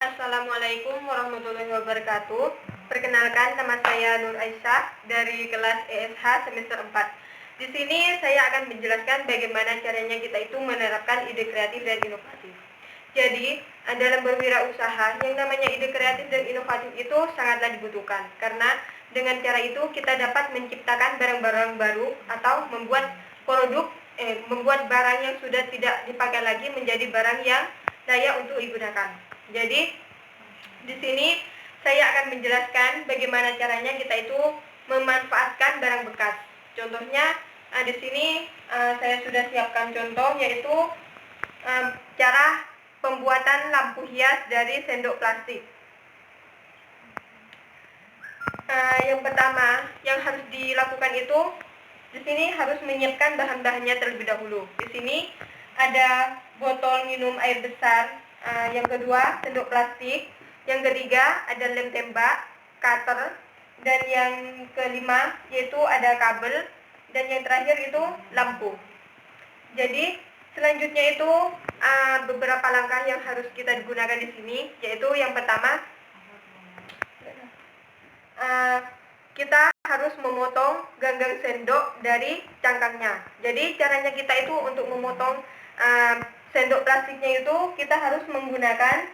Assalamualaikum warahmatullahi wabarakatuh. Perkenalkan, nama saya Nur Aisyah dari kelas ESH semester 4. Di sini saya akan menjelaskan bagaimana caranya kita itu menerapkan ide kreatif dan inovatif. Jadi, dalam berwirausaha, yang namanya ide kreatif dan inovatif itu sangatlah dibutuhkan. Karena dengan cara itu kita dapat menciptakan barang-barang baru atau membuat barang yang sudah tidak dipakai lagi menjadi barang yang layak untuk digunakan. Jadi di sini saya akan menjelaskan bagaimana caranya kita itu memanfaatkan barang bekas. Contohnya di sini saya sudah siapkan contoh, yaitu cara pembuatan lampu hias dari sendok plastik. Yang pertama yang harus dilakukan itu, di sini harus menyiapkan bahan-bahannya terlebih dahulu. Di sini ada botol minum air besar, yang kedua sendok plastik, yang ketiga ada lem tembak, cutter, dan yang kelima yaitu ada kabel, dan yang terakhir itu lampu. Jadi selanjutnya itu beberapa langkah yang harus kita gunakan di sini, yaitu yang pertama kita harus memotong ganggang sendok dari cangkangnya. Jadi caranya kita itu untuk memotong sendok plastiknya itu kita harus menggunakan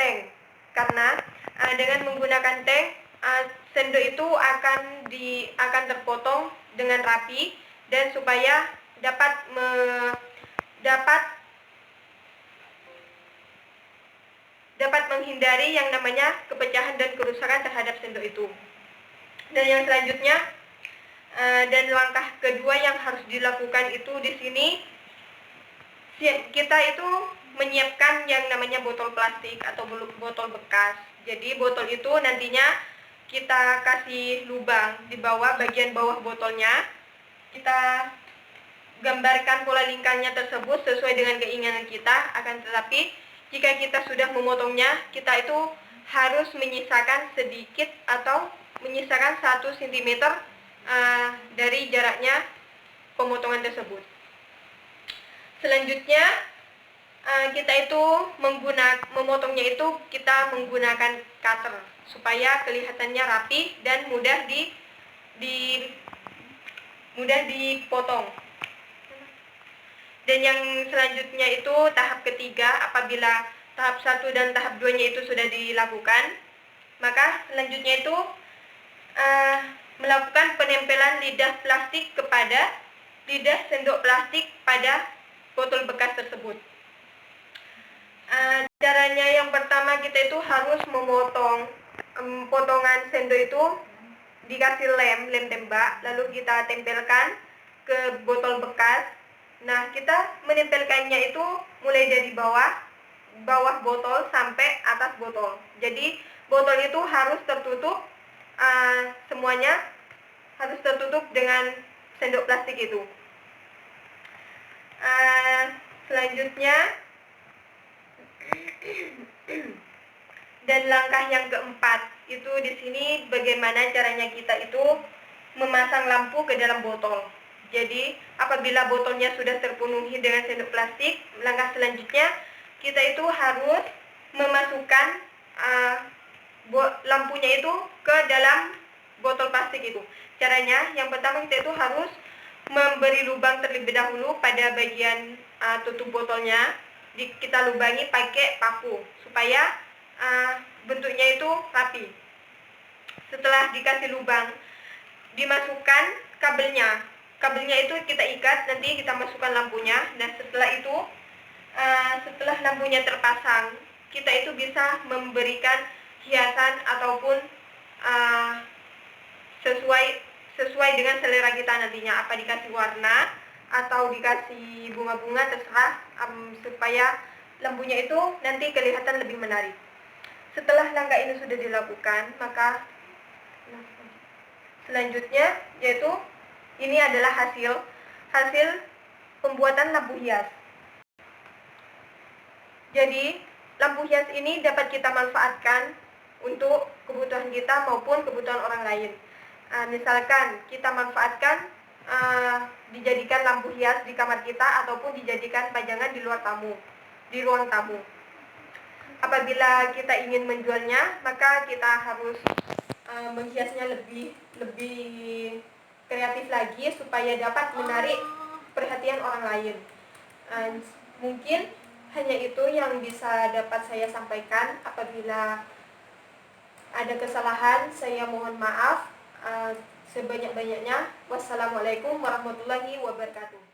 tank, karena dengan menggunakan tank sendok itu akan terpotong dengan rapi, dan supaya dapat menghindari yang namanya kepecahan dan kerusakan terhadap sendok itu. Dan yang selanjutnya dan langkah kedua yang harus dilakukan itu, di sini kita itu menyiapkan yang namanya botol plastik atau botol bekas. Jadi botol itu nantinya kita kasih lubang di bagian bawah botolnya. Kita gambarkan pola lingkarnya tersebut sesuai dengan keinginan kita. Akan tetapi jika kita sudah memotongnya, kita itu harus menyisakan sedikit atau menyisakan 1 cm dari jaraknya pemotongan tersebut. Selanjutnya kita itu memotongnya itu kita menggunakan cutter supaya kelihatannya rapi dan mudah dipotong. Dan yang selanjutnya itu tahap ketiga. Apabila tahap 1 dan tahap 2-nya itu sudah dilakukan, maka selanjutnya itu melakukan penempelan lidah sendok plastik pada botol bekas tersebut. Caranya yang pertama, kita itu harus memotong potongan sendok itu dikasih lem tembak, lalu kita tempelkan ke botol bekas. Nah, kita menempelkannya itu mulai dari bawah botol sampai atas botol. Jadi botol itu harus tertutup, semuanya harus tertutup dengan sendok plastik itu. Selanjutnya dan langkah yang keempat itu, di sini bagaimana caranya kita itu memasang lampu ke dalam botol. Jadi apabila botolnya sudah terpenuhi dengan sendok plastik, langkah selanjutnya kita itu harus memasukkan lampunya itu ke dalam botol plastik itu. Caranya yang pertama, kita itu harus memberi lubang terlebih dahulu pada bagian tutup botolnya. Kita lubangi pakai paku supaya bentuknya itu rapi. Setelah dikasih lubang, dimasukkan kabelnya itu kita ikat, nanti kita masukkan lampunya. Dan setelah itu setelah lampunya terpasang, kita itu bisa memberikan hiasan ataupun sesuai dengan selera kita nantinya, apa dikasih warna atau dikasih bunga-bunga, terserah, supaya lampunya itu nanti kelihatan lebih menarik. Setelah langkah ini sudah dilakukan, maka selanjutnya yaitu ini adalah hasil pembuatan lampu hias. Jadi lampu hias ini dapat kita manfaatkan untuk kebutuhan kita maupun kebutuhan orang lain. Misalkan kita manfaatkan dijadikan lampu hias di kamar kita ataupun dijadikan pajangan di ruang tamu. Apabila kita ingin menjualnya, maka kita harus menghiasnya lebih kreatif lagi supaya dapat menarik perhatian orang lain. Mungkin hanya itu yang bisa dapat saya sampaikan. Apabila ada kesalahan, saya mohon maaf sebanyak-banyaknya. Wassalamualaikum warahmatullahi wabarakatuh.